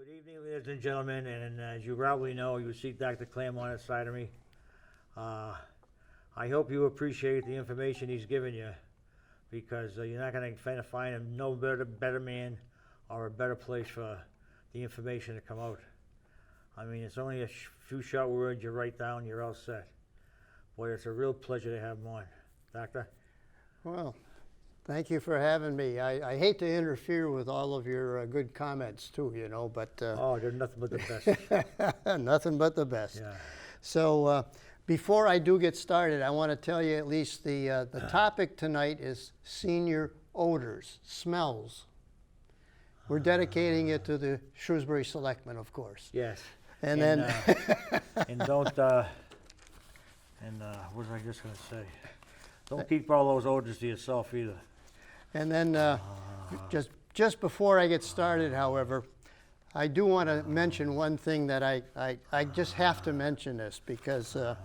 Good evening, ladies and gentlemen, and as you probably know, you see Dr. Clermont side of me. I hope you appreciate the information he's given you, because you're not going to find a no better man or a better place for the information to come out. I mean, it's only a few short words you write down, you're all set. Boy, it's a real pleasure to have him on. Doctor? Well, thank you for having me. I hate to interfere with all of your good comments too, you know, but... oh, they're nothing but the best. Nothing but the best. Yeah. So before I do get started, I want to tell you at least the topic tonight is senior odors, smells. We're dedicating it to the Shrewsbury Selectmen, of course. Yes. And then... and don't... what was I just going to say? Don't keep all those orders to yourself either. And then just before I get started, however, I do want to mention one thing that I just have to mention this, because the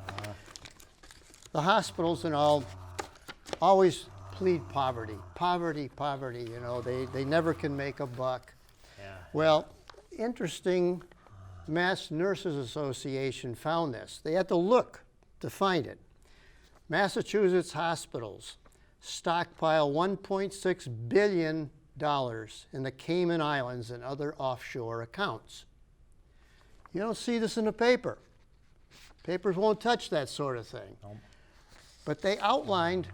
hospitals and all always plead poverty, you know, they never can make a buck. Yeah. Well, interesting, Mass Nurses Association found this. They had to look to find it. Massachusetts hospitals stockpile $1.6 billion in the Cayman Islands and other offshore accounts. You don't see this in the paper. Papers won't touch that sort of thing. Nope. But they outlined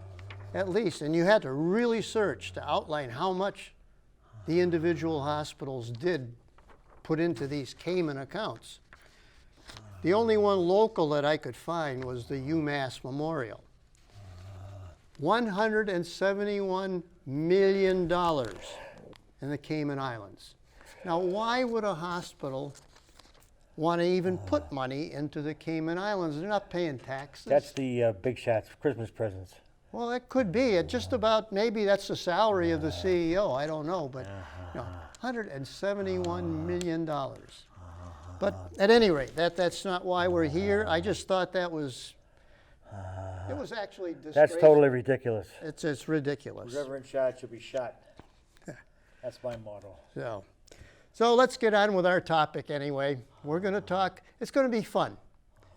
at least, and you had to really search to outline how much the individual hospitals did put into these Cayman accounts. The only one local that I could find was the UMass Memorial. $171 million in the Cayman Islands. Now, why would a hospital want to even put money into the Cayman Islands? They're not paying taxes. That's the big shots, Christmas presents. Well, it could be. It just about, maybe that's the salary of the CEO. I don't know, but no, $171 million. But at any rate, that's not why we're here. I just thought that was, it was actually disgraceful. That's totally ridiculous. It's ridiculous. Whoever in charge should be shot. That's my motto. So let's get on with our topic anyway. We're going to talk, it's going to be fun.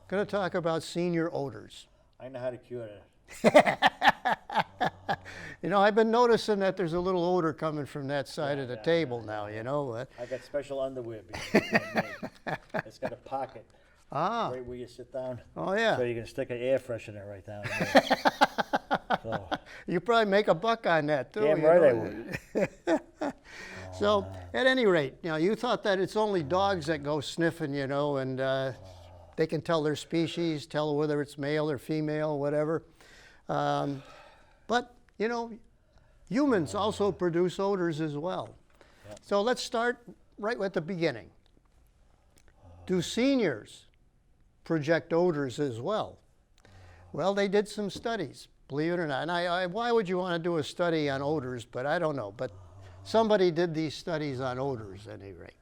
Going to talk about senior odors. I know how to cure that. You know, I've been noticing that there's a little odor coming from that side of the table now, you know. I got special underwear. It's got a pocket right where you sit down. Oh, yeah. So you can stick an air freshener right down there. So. You probably make a buck on that, too. Damn right I would. So, at any rate, you know, you thought that it's only dogs that go sniffing, you know, and they can tell their species, tell whether it's male or female, whatever. But, you know, humans also produce odors as well. Yep. So let's start right at the beginning. Do seniors project odors as well? Well, they did some studies, believe it or not. And why would you want to do a study on odors? But I don't know. But somebody did these studies on odors at any rate.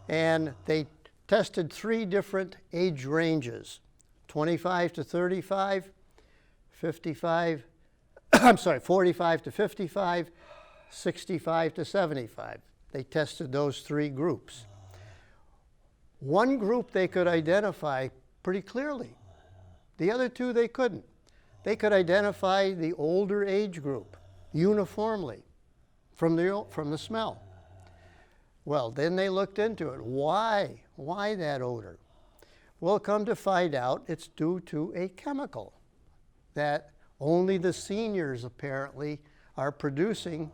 And they tested 3 different age ranges, 25 to 35, 45 to 55, 65 to 75. They tested those 3 groups. One group they could identify pretty clearly. The other 2 they couldn't. They could identify the older age group uniformly from the smell. Well, then they looked into it. Why? Why that odor? Well, come to find out, it's due to a chemical that only the seniors apparently are producing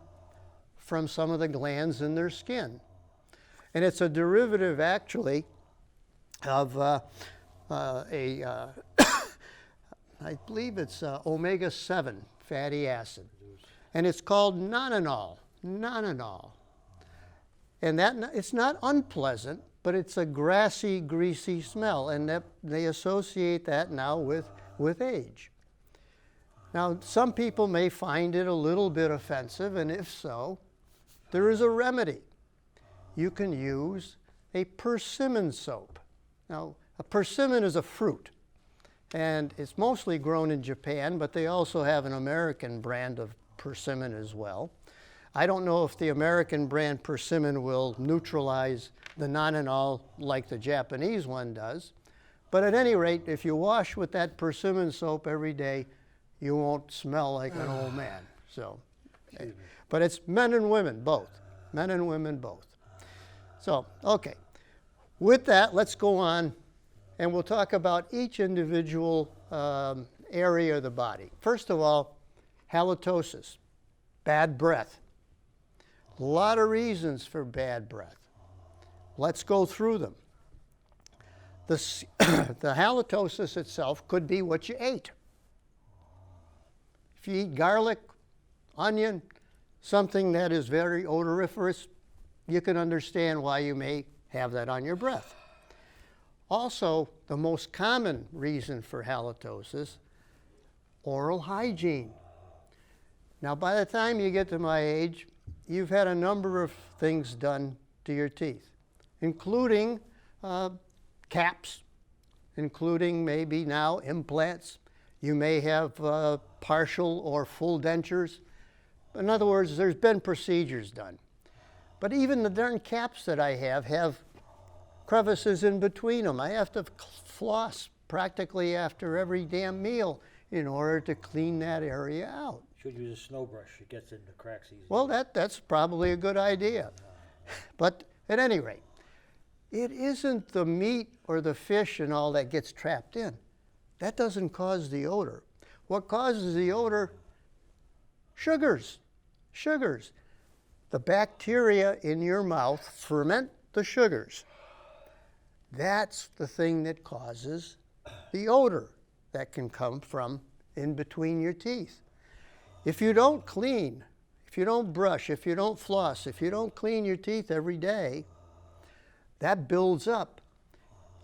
from some of the glands in their skin. And it's a derivative, actually, of I believe it's omega-7 fatty acid. And it's called nonanol. And it's not unpleasant, but it's a grassy, greasy smell, and that they associate that now with age. Now, some people may find it a little bit offensive, and if so, there is a remedy. You can use a persimmon soap. Now, a persimmon is a fruit, and it's mostly grown in Japan, but they also have an American brand of persimmon as well. I don't know if the American brand persimmon will neutralize the nonanol like the Japanese one does. But at any rate, if you wash with that persimmon soap every day, you won't smell like an old man. So, but it's men and women both. Men and women both. So, okay. With that, let's go on and we'll talk about each individual area of the body. First of all, halitosis, bad breath. A lot of reasons for bad breath. Let's go through them. The halitosis itself could be what you ate. If you eat garlic, onion, something that is very odoriferous, you can understand why you may have that on your breath. Also, the most common reason for halitosis, oral hygiene. Now, by the time you get to my age, you've had a number of things done to your teeth, including caps, including maybe now implants. You may have partial or full dentures. In other words, there's been procedures done. But even the darn caps that I have crevices in between them. I have to floss practically after every damn meal in order to clean that area out. Should use a snow brush. It gets in the cracks easy. Well, that's probably a good idea. But at any rate, it isn't the meat or the fish and all that gets trapped in. That doesn't cause the odor. What causes the odor? Sugars. Sugars. The bacteria in your mouth ferment the sugars. That's the thing that causes the odor that can come from in between your teeth. If you don't clean, if you don't brush, if you don't floss, if you don't clean your teeth every day, that builds up.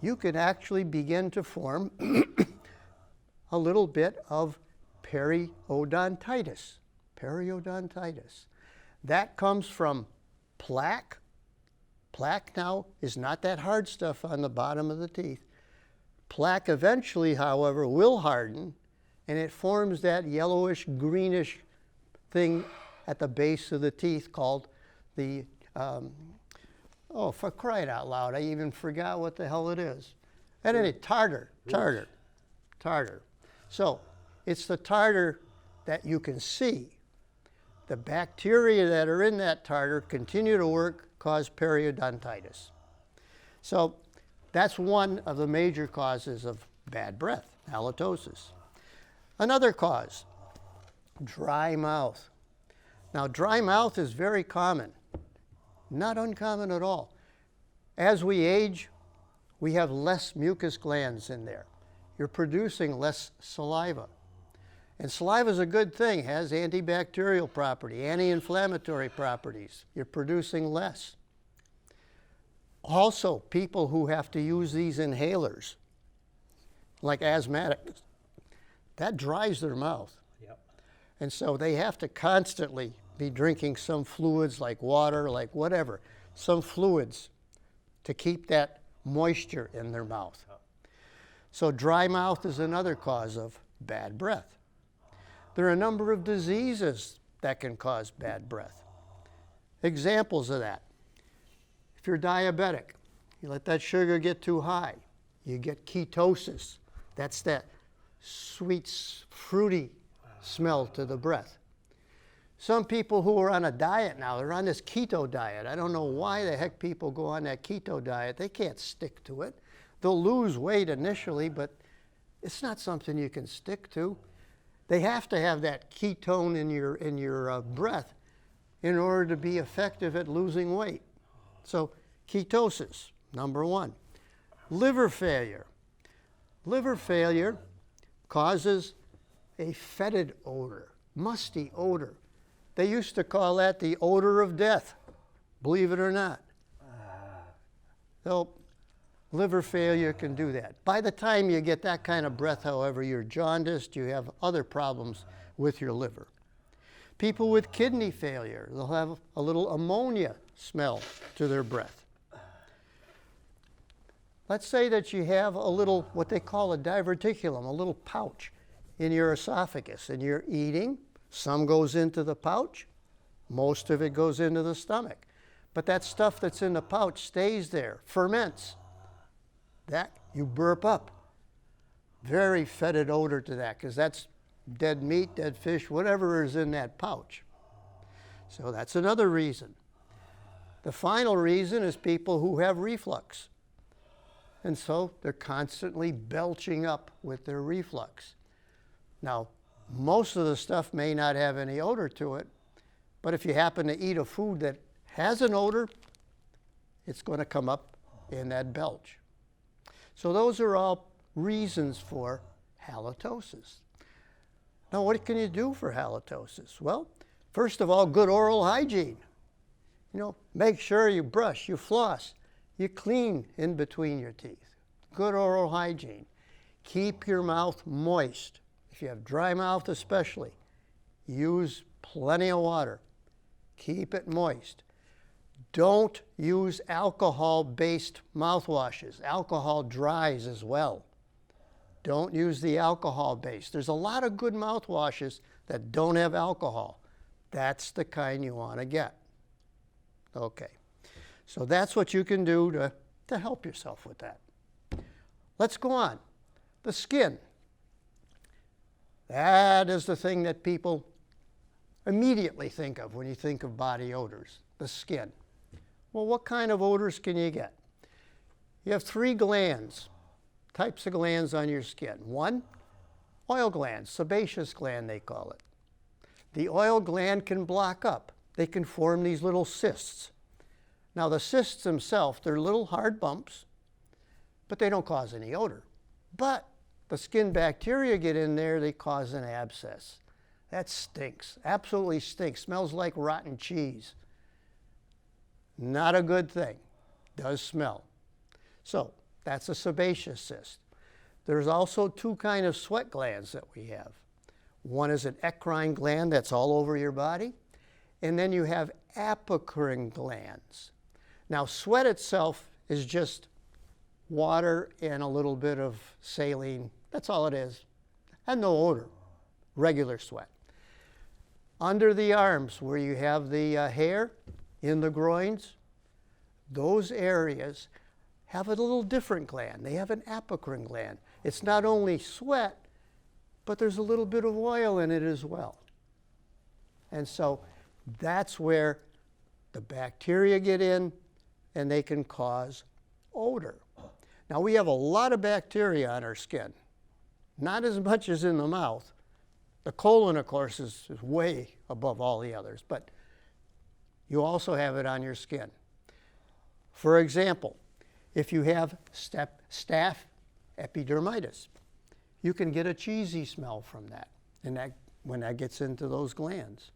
You can actually begin to form a little bit of periodontitis. Periodontitis. That comes from plaque. Plaque now is not that hard stuff on the bottom of the teeth. Plaque eventually, however, will harden, and it forms that yellowish, greenish thing at the base of the teeth called the, oh, for crying out loud, I even forgot what the hell it is. And any tartar. So it's the tartar that you can see. The bacteria that are in that tartar continue to work, cause periodontitis. So that's one of the major causes of bad breath, halitosis. Another cause, dry mouth. Now, dry mouth is very common, not uncommon at all. As we age, we have less mucus glands in there. You're producing less saliva. And saliva is a good thing, has antibacterial property, anti-inflammatory properties. You're producing less. Also, people who have to use these inhalers, like asthmatics, that dries their mouth. Yep. And so they have to constantly be drinking some fluids like water, like whatever, some fluids to keep that moisture in their mouth. Yep. So dry mouth is another cause of bad breath. There are a number of diseases that can cause bad breath. Examples of that. If you're diabetic, you let that sugar get too high, you get ketosis. That's that sweet, fruity smell to the breath. Some people who are on a diet now, they're on this keto diet. I don't know why the heck people go on that keto diet. They can't stick to it. They'll lose weight initially, but it's not something you can stick to. They have to have that ketone in your breath in order to be effective at losing weight. So ketosis, number one. Liver failure. Liver failure causes a fetid odor, musty odor. They used to call that the odor of death, believe it or not. So liver failure can do that. By the time you get that kind of breath, however, you're jaundiced, you have other problems with your liver. People with kidney failure, they'll have a little ammonia smell to their breath. Let's say that you have a little, what they call a diverticulum, a little pouch in your esophagus, and you're eating. Some goes into the pouch, Most of it goes into the stomach. But that stuff that's in the pouch stays there, ferments. That you burp up. Very fetid odor to that, because that's dead meat, dead fish, whatever is in that pouch. So that's another reason. The final reason is people who have reflux. And so they're constantly belching up with their reflux. Now, most of the stuff may not have any odor to it, but if you happen to eat a food that has an odor, it's going to come up in that belch. So those are all reasons for halitosis. Now, what can you do for halitosis? Well, first of all, good oral hygiene. You know, make sure you brush, you floss, you clean in between your teeth. Good oral hygiene. Keep your mouth moist. If you have dry mouth especially, use plenty of water. Keep it moist. Don't use alcohol-based mouthwashes. Alcohol dries as well. Don't use the alcohol-based. There's a lot of good mouthwashes that don't have alcohol. That's the kind you want to get. Okay, so that's what you can do to help yourself with that. Let's go on. The skin. That is the thing that people immediately think of when you think of body odors, the skin. Well, what kind of odors can you get? You have 3 glands, types of glands on your skin. 1, oil gland, sebaceous gland they call it. The oil gland can block up. They can form these little cysts. Now the cysts themselves, they're little hard bumps, but they don't cause any odor. But the skin bacteria get in there, they cause an abscess. That stinks, absolutely stinks, smells like rotten cheese. Not a good thing, does smell. So that's a sebaceous cyst. There's also 2 kinds of sweat glands that we have. One is an eccrine gland that's all over your body, and then you have apocrine glands. Now sweat itself is just water and a little bit of saline. That's all it is, and no odor, regular sweat. Under the arms where you have the hair, in the groins, those areas have a little different gland. They have an apocrine gland. It's not only sweat, but there's a little bit of oil in it as well. And so that's where the bacteria get in and they can cause odor. Now we have a lot of bacteria on our skin, not as much as in the mouth. The colon, of course, is way above all the others, but you also have it on your skin. For example, if you have staph epidermidis, you can get a cheesy smell from that, and when that gets into those glands.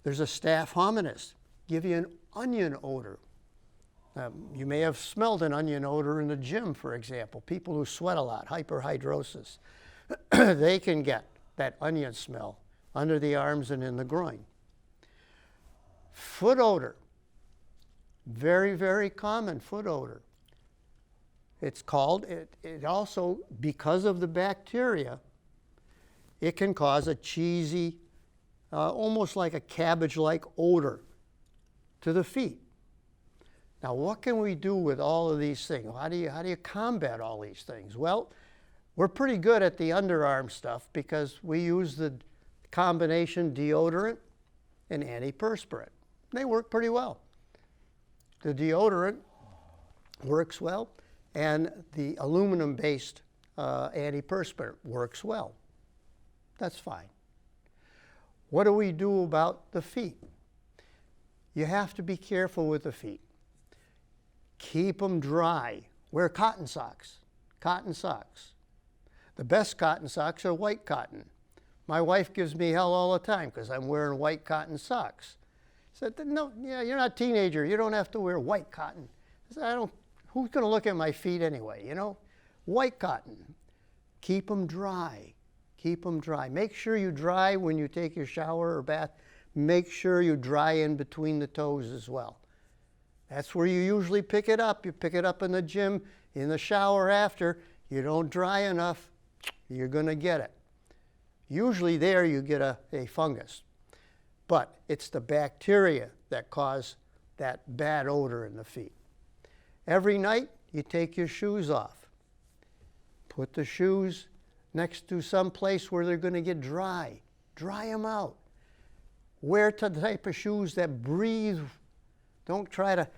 There's a staph hominis, give you an onion odor. You may have smelled an onion odor in the gym, for example. People who sweat a lot, hyperhidrosis, they can get that onion smell under the arms and in the groin. Foot odor, very, very common foot odor. It's called, it also, because of the bacteria, it can cause a cheesy, almost like a cabbage-like odor to the feet. Now, what can we do with all of these things? How do you combat all these things? Well, we're pretty good at the underarm stuff because we use the combination deodorant and antiperspirant. They work pretty well. The deodorant works well, and the aluminum-based antiperspirant works well. That's fine. What do we do about the feet? You have to be careful with the feet. Keep them dry. Wear cotton socks. Cotton socks. The best cotton socks are white cotton. My wife gives me hell all the time because I'm wearing white cotton socks. I said, no, yeah, you're not a teenager. You don't have to wear white cotton. I said, who's going to look at my feet anyway, you know? White cotton. Keep them dry. Keep them dry. Make sure you dry when you take your shower or bath. Make sure you dry in between the toes as well. That's where you usually pick it up. You pick it up in the gym, in the shower after. You don't dry enough, you're going to get it. Usually there you get a fungus. but it's the bacteria that cause that bad odor in the feet. Every night, you take your shoes off. Put the shoes next to some place where they're going to get dry. Dry them out. Wear the type of shoes that breathe. Don't try to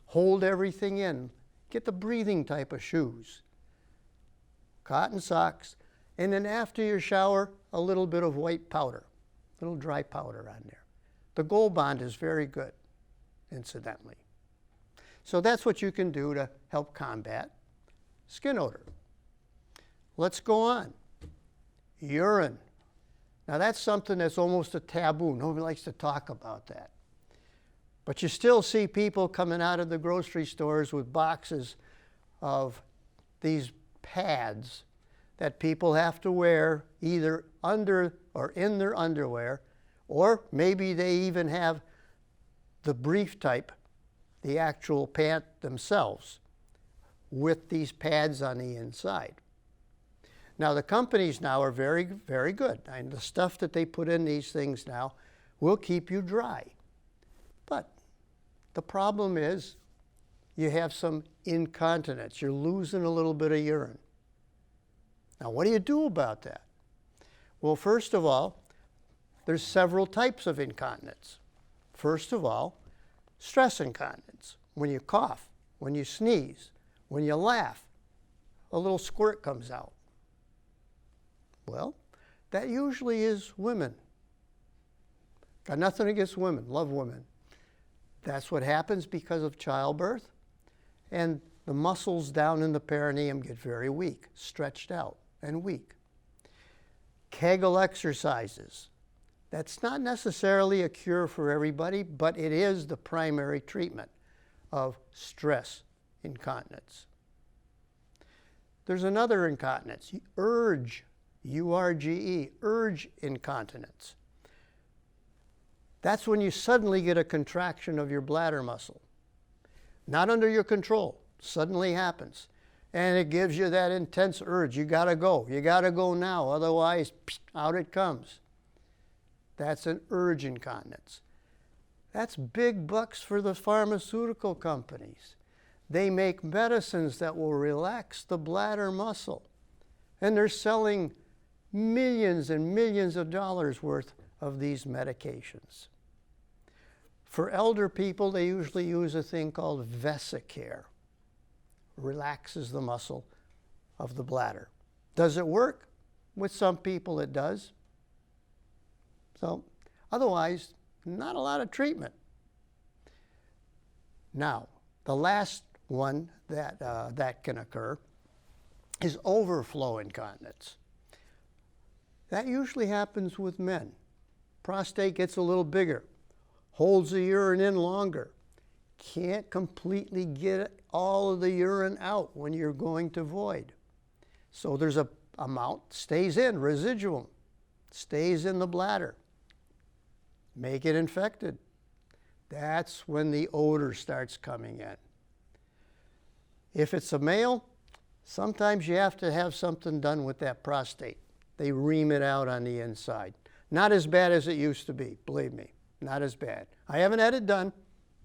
hold everything in. Get the breathing type of shoes. Cotton socks. And then after your shower, a little bit of white powder. A little dry powder on there. The Gold Bond is very good, incidentally. So that's what you can do to help combat skin odor. Let's go on. Urine. Now that's something that's almost a taboo. Nobody likes to talk about that. But you still see people coming out of the grocery stores with boxes of these pads that people have to wear either under or in their underwear, or maybe they even have the brief type, the actual pant themselves, with these pads on the inside. Now the companies now are very, very good. And the stuff that they put in these things now will keep you dry. But the problem is you have some incontinence. You're losing a little bit of urine. Now what do you do about that? Well, first of all, there's several types of incontinence. First of all, stress incontinence. When you cough, when you sneeze, when you laugh, a little squirt comes out. Well, that usually is women. Got nothing against women, love women. That's what happens because of childbirth, and the muscles down in the perineum get very weak, stretched out and weak. Kegel exercises. That's not necessarily a cure for everybody, but it is the primary treatment of stress incontinence. There's another incontinence, urge, U-R-G-E, urge incontinence. That's when you suddenly get a contraction of your bladder muscle. Not under your control, suddenly happens. And it gives you that intense urge, you gotta go now, otherwise out it comes. That's an urge incontinence. That's big bucks for the pharmaceutical companies. They make medicines that will relax the bladder muscle. And they're selling millions and millions of dollars worth of these medications. For elder people, they usually use a thing called Vesicare. Relaxes the muscle of the bladder. Does it work? With some people it does. So, otherwise, not a lot of treatment. Now, the last one that can occur is overflow incontinence. That usually happens with men. Prostate gets a little bigger, holds the urine in longer, can't completely get all of the urine out when you're going to void. So there's a amount, stays in, residuum, stays in the bladder. Make it infected. That's when the odor starts coming in. If it's a male, sometimes you have to have something done with that prostate. They ream it out on the inside. Not as bad as it used to be, believe me, not as bad. I haven't had it done.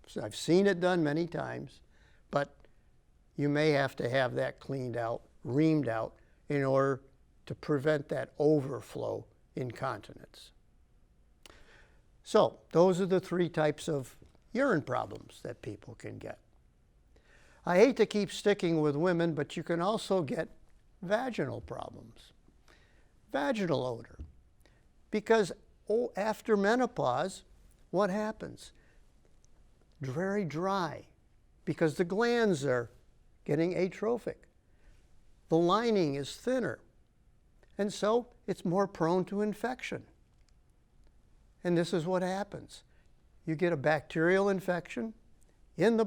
So I've seen it done many times, but you may have to have that cleaned out, reamed out, in order to prevent that overflow incontinence. So those are the three types of urine problems that people can get. I hate to keep sticking with women, but you can also get vaginal problems. Vaginal odor. Because after menopause, what happens? Very dry, because the glands are getting atrophic. The lining is thinner, and so it's more prone to infection. And this is what happens. You get a bacterial infection in the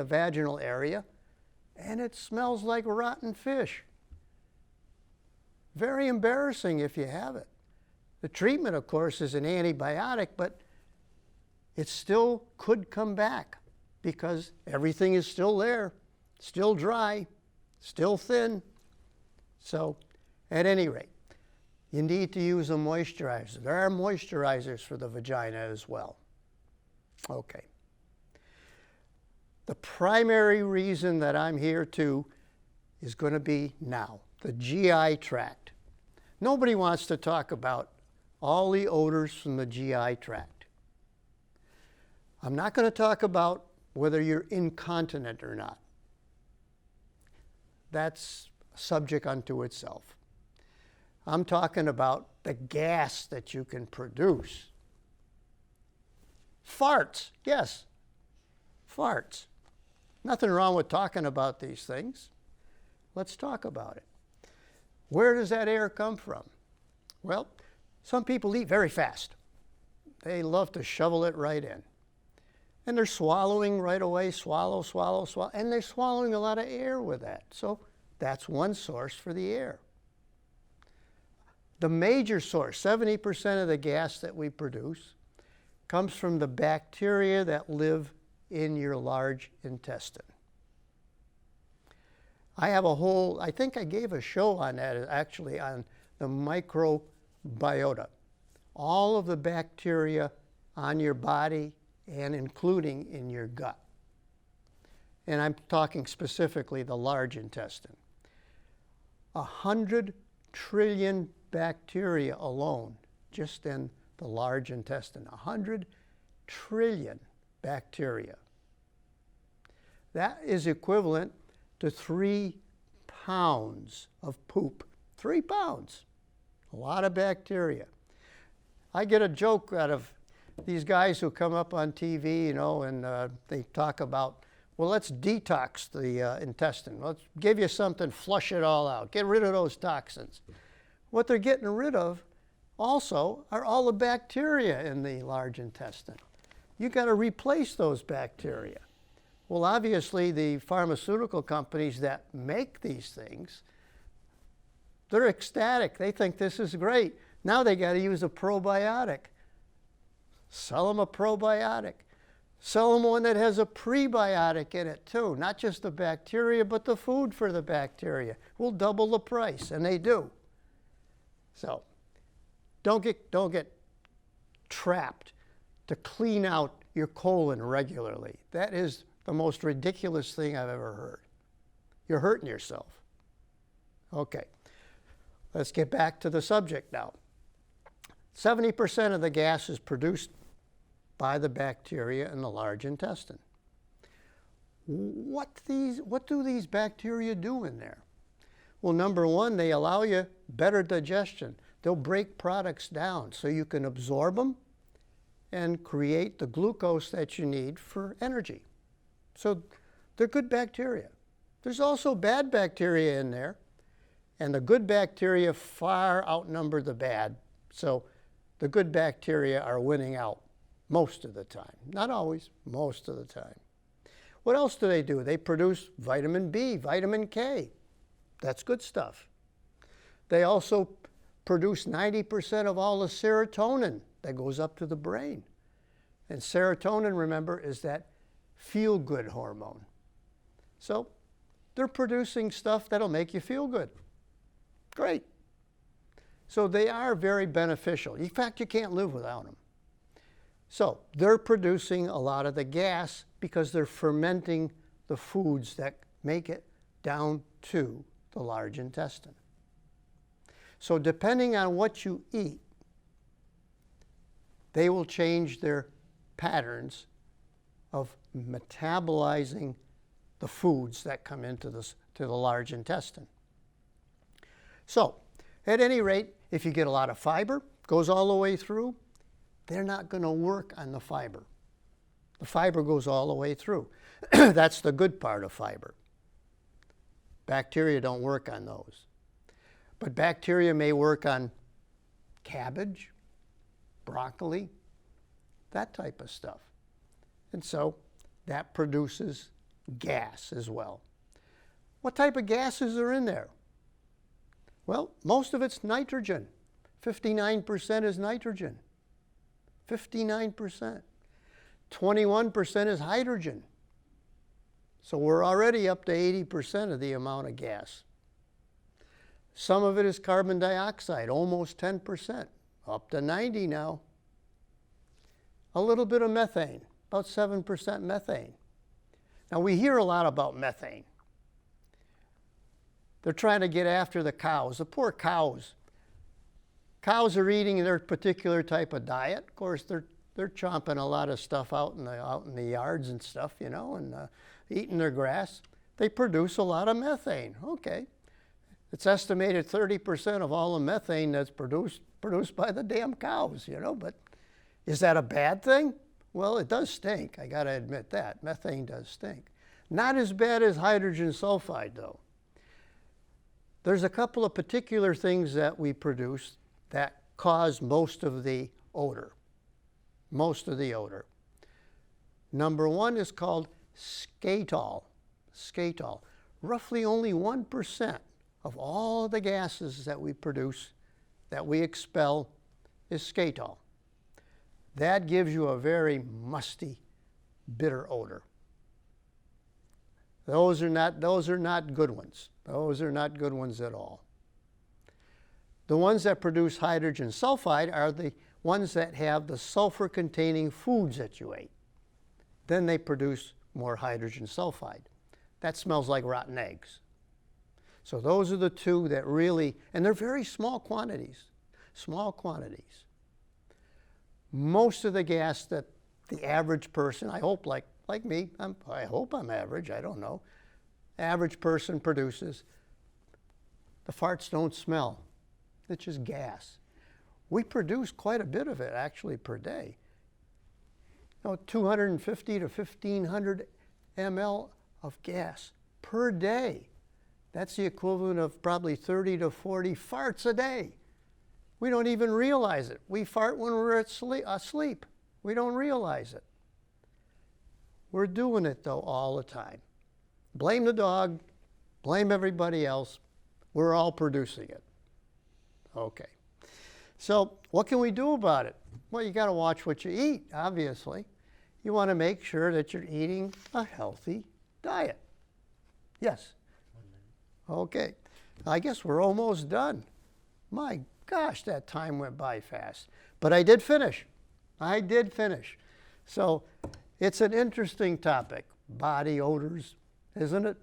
vaginal area, and it smells like rotten fish. Very embarrassing if you have it. The treatment, of course, is an antibiotic, but it still could come back because everything is still there, still dry, still thin. So, at any rate, you need to use a moisturizer. There are moisturizers for the vagina as well. Okay. The primary reason that I'm here to is going to be now, the GI tract. Nobody wants to talk about all the odors from the GI tract. I'm not going to talk about whether you're incontinent or not. That's a subject unto itself. I'm talking about the gas that you can produce. Farts, yes, farts. Nothing wrong with talking about these things. Let's talk about it. Where does that air come from? Well, some people eat very fast. They love to shovel it right in. And they're swallowing right away, swallow, swallow, swallow, and they're swallowing a lot of air with that. So that's one source for the air. The major source, 70% of the gas that we produce, comes from the bacteria that live in your large intestine. I have a whole, I think I gave a show on that, actually, on the microbiota. All of the bacteria on your body and including in your gut. And I'm talking specifically the large intestine. 100 trillion bacteria alone, just in the large intestine. 100 trillion bacteria. That is equivalent to 3 pounds of poop. 3 pounds. A lot of bacteria. I get a joke out of these guys who come up on TV, you know, and they talk about, well, let's detox the intestine. Let's give you something, flush it all out. Get rid of those toxins. What they're getting rid of also are all the bacteria in the large intestine. You've got to replace those bacteria. Well, obviously, the pharmaceutical companies that make these things, they're ecstatic. They think this is great. Now they got to use a probiotic. Sell them a probiotic. Sell them one that has a prebiotic in it too. Not just the bacteria, but the food for the bacteria. We'll double the price, and they do. So don't get trapped to clean out your colon regularly. That is the most ridiculous thing I've ever heard. You're hurting yourself. Okay, let's get back to the subject now. 70% of the gas is produced by the bacteria in the large intestine. What do these bacteria do in there? Well, number one, they allow you better digestion. They'll break products down so you can absorb them and create the glucose that you need for energy. So they're good bacteria. There's also bad bacteria in there, and the good bacteria far outnumber the bad. So the good bacteria are winning out most of the time. Not always, most of the time. What else do? They produce vitamin B, vitamin K. That's good stuff. They also produce 90% of all the serotonin that goes up to the brain. And serotonin, remember, is that feel-good hormone. So they're producing stuff that'll make you feel good. Great. So they are very beneficial. In fact, you can't live without them. So they're producing a lot of the gas because they're fermenting the foods that make it down to the large intestine. So depending on what you eat, they will change their patterns of metabolizing the foods that come into to the large intestine. So, at any rate, if you get a lot of fiber, goes all the way through, they're not going to work on the fiber. The fiber goes all the way through. That's the good part of fiber. Bacteria don't work on those. But bacteria may work on cabbage, broccoli, that type of stuff. And so that produces gas as well. What type of gases are in there? Well, most of it's nitrogen. 59% is nitrogen. 59%. 21% is hydrogen. So we're already up to 80% of the amount of gas. Some of it is carbon dioxide, almost 10%, up to 90 now. A little bit of methane, about 7% methane. Now we hear a lot about methane. They're trying to get after the cows, the poor cows. Cows are eating their particular type of diet. Of course, they're chomping a lot of stuff out in the yards and stuff, you know, and eating their grass. They produce a lot of methane. Okay. It's estimated 30% of all the methane that's produced by the damn cows, you know, but is that a bad thing? Well, it does stink. I got to admit that. Methane does stink. Not as bad as hydrogen sulfide, though. There's a couple of particular things that we produce that cause most of the odor. Most of the odor. Number one is called skatol. Skatol. Roughly only 1% of all the gases that we produce, that we expel, is skatol. That gives you a very musty, bitter odor. Those are not good ones. Those are not good ones at all. The ones that produce hydrogen sulfide are the ones that have the sulfur-containing foods that you ate. Then they produce more hydrogen sulfide. That smells like rotten eggs. So those are the two that really, and they're very small quantities. Small quantities. Most of the gas that the average person, I hope like me, I hope I'm average, I don't know, average person produces, the farts don't smell. It's just gas. We produce quite a bit of it actually per day. You know, 250 to 1,500 ml of gas per day. That's the equivalent of probably 30 to 40 farts a day. We don't even realize it. We fart when we're asleep. We don't realize it. We're doing it, though, all the time. Blame the dog. Blame everybody else. We're all producing it. Okay. So what can we do about it? Well, you got to watch what you eat, obviously. You want to make sure that you're eating a healthy diet. Yes? Okay. I guess we're almost done. My gosh, that time went by fast. But I did finish. I did finish. So it's an interesting topic, body odors, isn't it?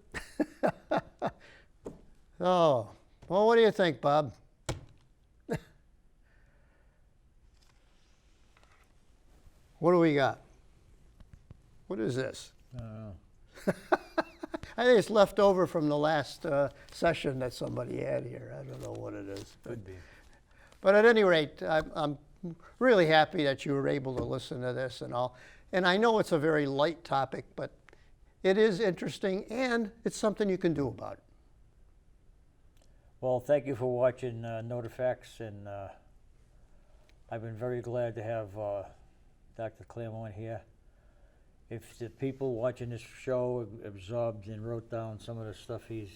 Oh, well, what do you think, Bob? What do we got? What is this? I think it's left over from the last session that somebody had here. I don't know what it is. Could be. But at any rate, I'm really happy that you were able to listen to this and all. And I know it's a very light topic, but it is interesting and it's something you can do about it. Well, thank you for watching NotiFacts, and I've been very glad to have Dr. Clermont here. If the people watching this show absorbed and wrote down some of the stuff he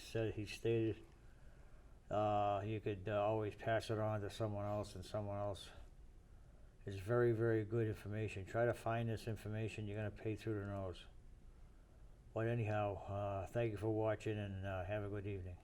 stated, you could always pass it on to someone else, and someone else. It's very, very good information. Try to find this information. You're going to pay through the nose. But anyhow, thank you for watching, and have a good evening.